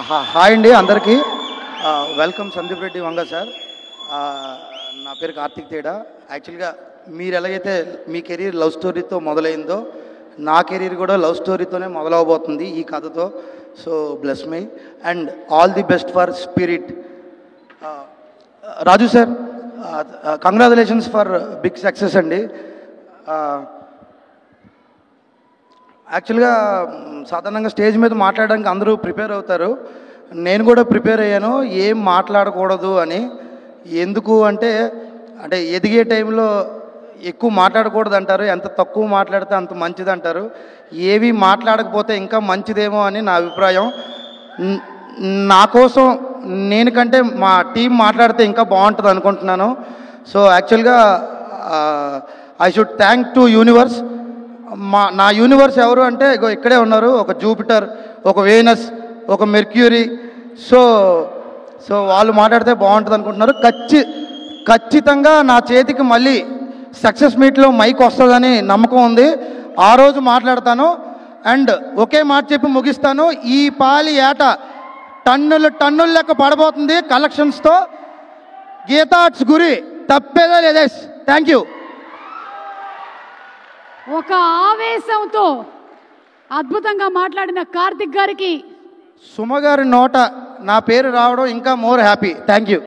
Hi అండి అందరికీ. Welcome Sandeep Reddy Vanga sir. నా పేరు కార్తిక్ తేడా. యాక్చువల్గా మీరు ఎలాగైతే మీ కెరీర్ లవ్ స్టోరీతో మొదలైందో నా కెరీర్ కూడా లవ్ స్టోరీతోనే మొదలవబోతుంది ఈ కథతో. So bless me and all the best for spirit. Raju sir, congratulations for big success అండి. యాక్చువల్గా సాధారణంగా స్టేజ్ మీద మాట్లాడడానికి అందరూ ప్రిపేర్ అవుతారు. నేను కూడా ప్రిపేర్ అయ్యాను ఏం మాట్లాడకూడదు అని. ఎందుకు అంటే ఎదిగే టైంలో ఎక్కువ మాట్లాడకూడదు అంటారు, ఎంత తక్కువ మాట్లాడితే అంత మంచిది అంటారు. ఏవి మాట్లాడకపోతే ఇంకా మంచిదేమో అని నా అభిప్రాయం. నా కోసం నేను కంటే మా టీం మాట్లాడితే ఇంకా బాగుంటుంది అనుకుంటున్నాను. సో యాక్చువల్గా I should thank to universe. నా యూనివర్స్ ఎవరు అంటే ఇక్కడే ఉన్నారు. ఒక జూపిటర్, ఒక వేనస్, ఒక మెర్క్యూరీ. సో వాళ్ళు మాట్లాడితే బాగుంటుంది అనుకుంటున్నారు. ఖచ్చితంగా నా చేతికి మళ్ళీ సక్సెస్ మీట్లో మైక్ వస్తుందని నమ్మకం ఉంది. ఆ రోజు మాట్లాడతాను. అండ్ ఒకే మాట చెప్పి ముగిస్తాను. ఈ పాలి ఏట టన్నుల లెక్క పడబోతుంది కలెక్షన్స్తో. గీతాట్స్ గురి తప్పేదే లేదే. Thank you. ఒక ఆవేశంతో అద్భుతంగా మాట్లాడిన కార్తిక్ గారికి సుమ గారి నోట నా పేరు రావడం ఇంకా మోర్ హ్యాపీ. Thank you.